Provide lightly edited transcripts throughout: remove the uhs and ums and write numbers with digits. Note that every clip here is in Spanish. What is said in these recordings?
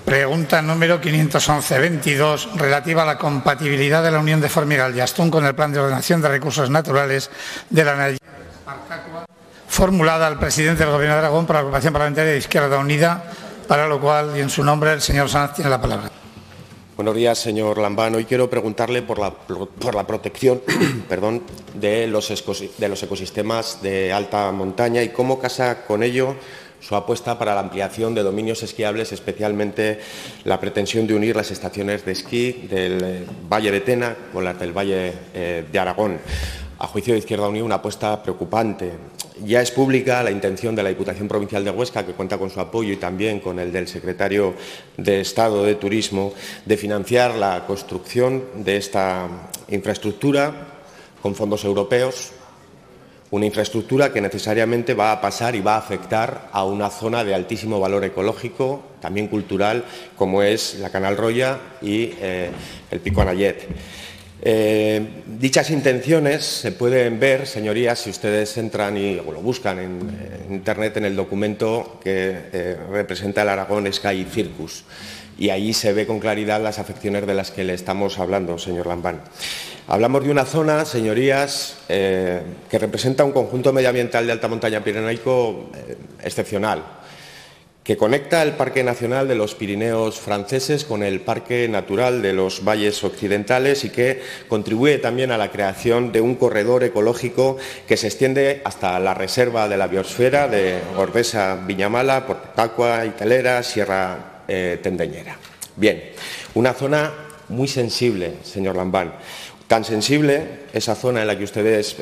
Pregunta número 511-22, relativa a la compatibilidad de la Unión de Formigal y Astún con el Plan de Ordenación de Recursos Naturales de la Nayet Partacua, formulada al presidente del Gobierno de Aragón por la Agrupación Parlamentaria de Izquierda Unida, para lo cual, y en su nombre, el señor Sanz tiene la palabra. Buenos días, señor Lambán. Hoy quiero preguntarle por la protección de los ecosistemas de alta montaña y cómo casa con ello su apuesta para la ampliación de dominios esquiables, especialmente la pretensión de unir las estaciones de esquí del Valle de Tena con las del Valle de Aragón. A juicio de Izquierda Unida, una apuesta preocupante. Ya es pública la intención de la Diputación Provincial de Huesca, que cuenta con su apoyo y también con el del Secretario de Estado de Turismo, de financiar la construcción de esta infraestructura con fondos europeos, una infraestructura que necesariamente va a pasar y va a afectar a una zona de altísimo valor ecológico, también cultural, como es la Canal Roya y el Pico Anayet. Dichas intenciones se pueden ver, señorías, si ustedes entran y lo buscan en Internet, en el documento que representa el Aragón Sky Circus. Y ahí se ve con claridad las afecciones de las que le estamos hablando, señor Lambán. Hablamos de una zona, señorías, que representa un conjunto medioambiental de alta montaña pirenaico excepcional, que conecta el Parque Nacional de los Pirineos franceses con el Parque Natural de los Valles Occidentales y que contribuye también a la creación de un corredor ecológico que se extiende hasta la reserva de la biosfera de Ordesa-Viñamala, Portacua, Italera, Sierra Tendeñera. Bien, una zona muy sensible, señor Lambán. Tan sensible esa zona en la que ustedes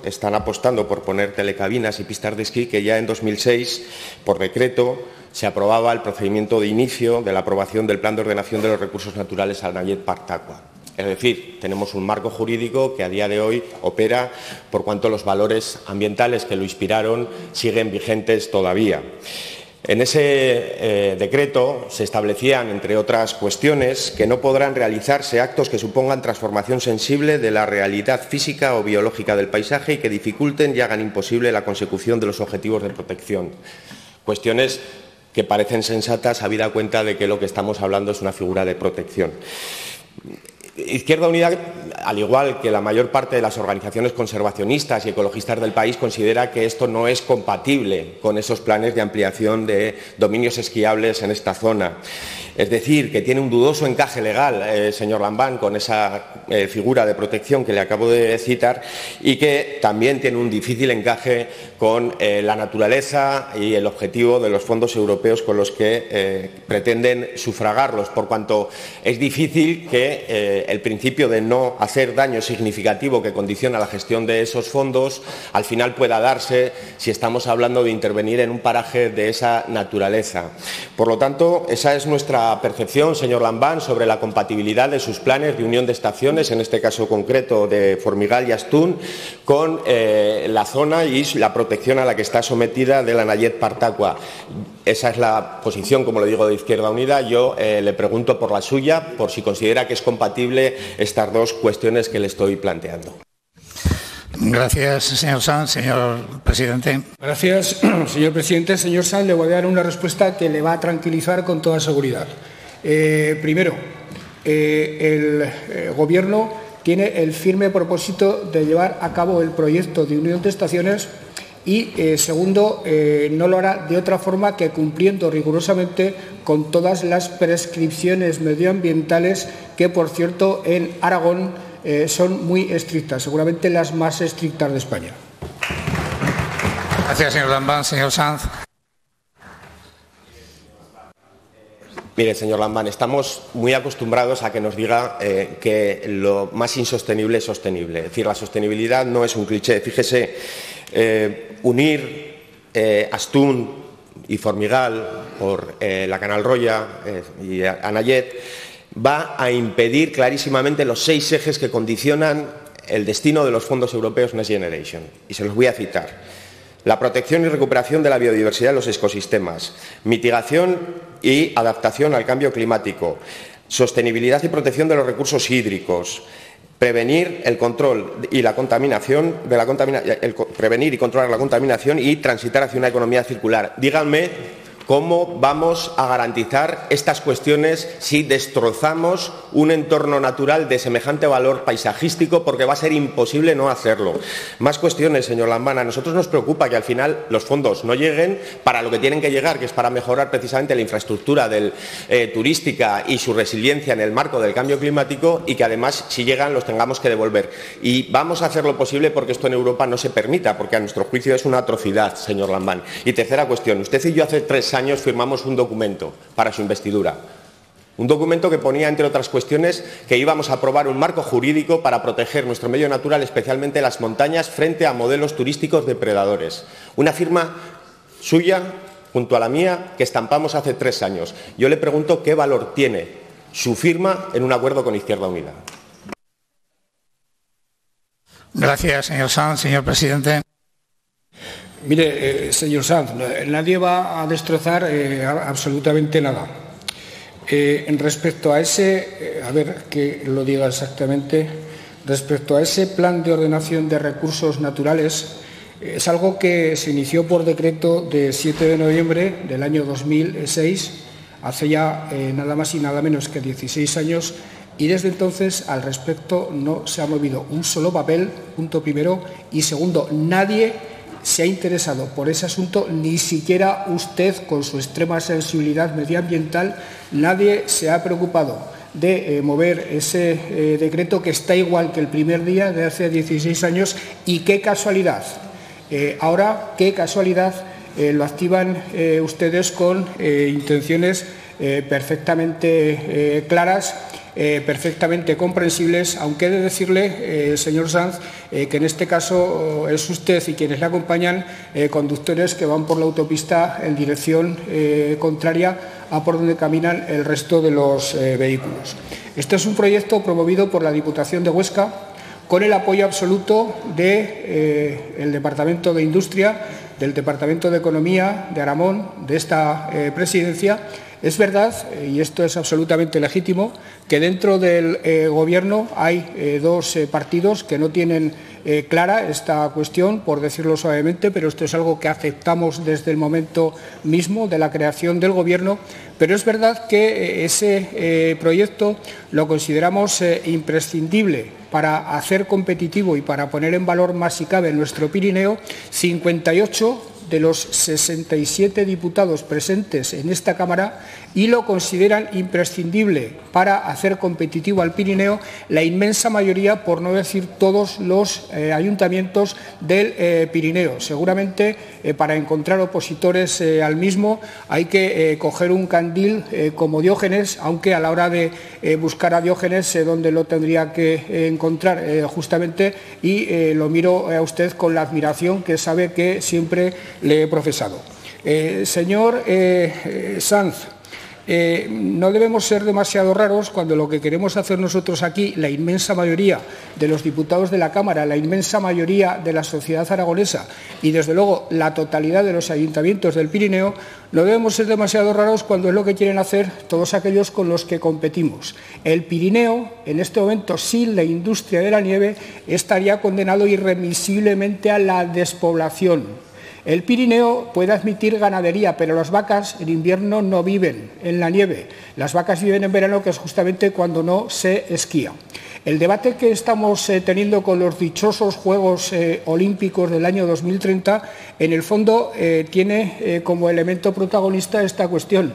están apostando por poner telecabinas y pistas de esquí que ya en 2006, por decreto, se aprobaba el procedimiento de inicio de la aprobación del Plan de Ordenación de los Recursos Naturales al Nayet Partacua. Es decir, tenemos un marco jurídico que a día de hoy opera por cuanto los valores ambientales que lo inspiraron siguen vigentes todavía. En ese decreto se establecían, entre otras cuestiones, que no podrán realizarse actos que supongan transformación sensible de la realidad física o biológica del paisaje y que dificulten y hagan imposible la consecución de los objetivos de protección. Cuestiones que parecen sensatas, habida cuenta de que lo que estamos hablando es una figura de protección. Izquierda Unida, al igual que la mayor parte de las organizaciones conservacionistas y ecologistas del país, considera que esto no es compatible con esos planes de ampliación de dominios esquiables en esta zona. Es decir, que tiene un dudoso encaje legal, señor Lambán, con esa figura de protección que le acabo de citar y que también tiene un difícil encaje con la naturaleza y el objetivo de los fondos europeos con los que pretenden sufragarlos, por cuanto es difícil que el principio de no hacer daño significativo que condiciona la gestión de esos fondos al final pueda darse si estamos hablando de intervenir en un paraje de esa naturaleza. Por lo tanto, esa es nuestra percepción, señor Lambán, sobre la compatibilidad de sus planes de unión de estaciones, en este caso concreto de Formigal y Astún, con la zona y la protección a la que está sometida de la Nayet Partacua. Esa es la posición, como le digo, de Izquierda Unida. Yo le pregunto por la suya, por si considera que es compatible estas dos cuestiones que le estoy planteando. Gracias, señor Sanz. Señor presidente. Gracias, señor presidente. Señor Sanz, le voy a dar una respuesta que le va a tranquilizar con toda seguridad. Primero, el Gobierno tiene el firme propósito de llevar a cabo el proyecto de unión de estaciones y, segundo, no lo hará de otra forma que cumpliendo rigurosamente con todas las prescripciones medioambientales que, por cierto, en Aragón son muy estrictas, seguramente las más estrictas de España. Gracias, señor Lambán. Señor Sanz. Mire, señor Lambán, estamos muy acostumbrados a que nos diga que lo más insostenible es sostenible. Es decir, la sostenibilidad no es un cliché. Fíjese, unir Astún y Formigal por la Canal Roya y Anayet va a impedir clarísimamente los 6 ejes que condicionan el destino de los fondos europeos Next Generation. Y se los voy a citar. La protección y recuperación de la biodiversidad de los ecosistemas, mitigación y adaptación al cambio climático, sostenibilidad y protección de los recursos hídricos, prevenir el control y la contaminación prevenir y controlar la contaminación y transitar hacia una economía circular. Díganme ¿Cómo vamos a garantizar estas cuestiones si destrozamos un entorno natural de semejante valor paisajístico? Porque va a ser imposible no hacerlo. Más cuestiones, señor Lambán. A nosotros nos preocupa que al final los fondos no lleguen para lo que tienen que llegar, que es para mejorar precisamente la infraestructura turística y su resiliencia en el marco del cambio climático, y que además, si llegan, los tengamos que devolver. Y vamos a hacer lo posible porque esto en Europa no se permita, porque a nuestro juicio es una atrocidad, señor Lambán. Y tercera cuestión. Usted y yo hace 3 años firmamos un documento para su investidura. Un documento que ponía, entre otras cuestiones, que íbamos a aprobar un marco jurídico para proteger nuestro medio natural, especialmente las montañas, frente a modelos turísticos depredadores. Una firma suya, junto a la mía, que estampamos hace 3 años. Yo le pregunto qué valor tiene su firma en un acuerdo con Izquierda Unida. Gracias, señor Sanz. Señor presidente. Mire, señor Sanz, nadie va a destrozar absolutamente nada. Respecto a ese, a ver que lo diga exactamente, respecto a ese plan de ordenación de recursos naturales, es algo que se inició por decreto de 7 de noviembre del año 2006, hace ya nada más y nada menos que 16 años, y desde entonces al respecto no se ha movido un solo papel, punto primero, y segundo, nadie se ha interesado por ese asunto, ni siquiera usted, con su extrema sensibilidad medioambiental, nadie se ha preocupado de mover ese decreto, que está igual que el primer día de hace 16 años, y qué casualidad. Ahora, qué casualidad, lo activan ustedes con intenciones perfectamente claras, perfectamente comprensibles, aunque he de decirle, señor Sanz, que en este caso es usted y quienes le acompañan conductores que van por la autopista en dirección contraria a por donde caminan el resto de los vehículos. Este es un proyecto promovido por la Diputación de Huesca, con el apoyo absoluto del Departamento de Industria, del Departamento de Economía de Aramón, de esta presidencia. Es verdad, y esto es absolutamente legítimo, que dentro del Gobierno hay 2 partidos que no tienen clara esta cuestión, por decirlo suavemente, pero esto es algo que aceptamos desde el momento mismo de la creación del Gobierno. Pero es verdad que ese proyecto lo consideramos imprescindible para hacer competitivo y para poner en valor más si cabe nuestro Pirineo. 58 de los 67 diputados presentes en esta Cámara y lo consideran imprescindible para hacer competitivo al Pirineo la inmensa mayoría, por no decir todos los ayuntamientos del Pirineo. Seguramente para encontrar opositores al mismo hay que coger un candil como Diógenes, aunque a la hora de buscar a Diógenes sé dónde lo tendría que encontrar justamente, y lo miro a usted con la admiración que sabe que siempre le he profesado. Señor Sanz, no debemos ser demasiado raros cuando lo que queremos hacer nosotros aquí, la inmensa mayoría de los diputados de la Cámara, la inmensa mayoría de la sociedad aragonesa y, desde luego, la totalidad de los ayuntamientos del Pirineo, no debemos ser demasiado raros cuando es lo que quieren hacer todos aquellos con los que competimos. El Pirineo, en este momento, sin la industria de la nieve, estaría condenado irremisiblemente a la despoblación. El Pirineo puede admitir ganadería, pero las vacas en invierno no viven en la nieve. Las vacas viven en verano, que es justamente cuando no se esquía. El debate que estamos teniendo con los dichosos Juegos Olímpicos del año 2030, en el fondo tiene como elemento protagonista esta cuestión.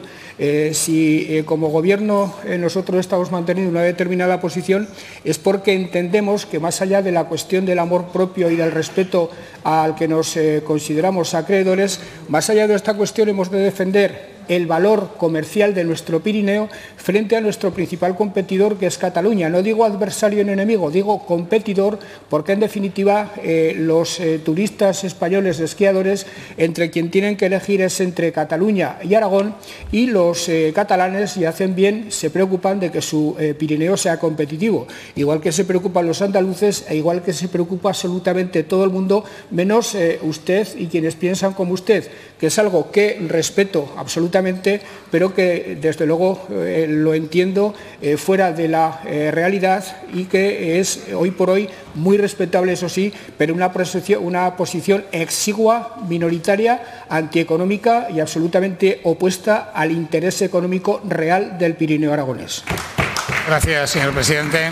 Si como Gobierno nosotros estamos manteniendo una determinada posición, es porque entendemos que, más allá de la cuestión del amor propio y del respeto al que nos consideramos acreedores, más allá de esta cuestión hemos de defender el valor comercial de nuestro Pirineo frente a nuestro principal competidor, que es Cataluña. No digo adversario ni enemigo, digo competidor, porque en definitiva los turistas españoles esquiadores, entre quien tienen que elegir es entre Cataluña y Aragón, y los catalanes, y hacen bien, se preocupan de que su Pirineo sea competitivo, igual que se preocupan los andaluces e igual que se preocupa absolutamente todo el mundo, menos usted y quienes piensan como usted, que es algo que respeto absolutamente, pero que desde luego lo entiendo fuera de la realidad y que es hoy por hoy muy respetable, eso sí, pero una posición exigua, minoritaria, antieconómica y absolutamente opuesta al interés económico real del Pirineo aragonés. Gracias, señor presidente.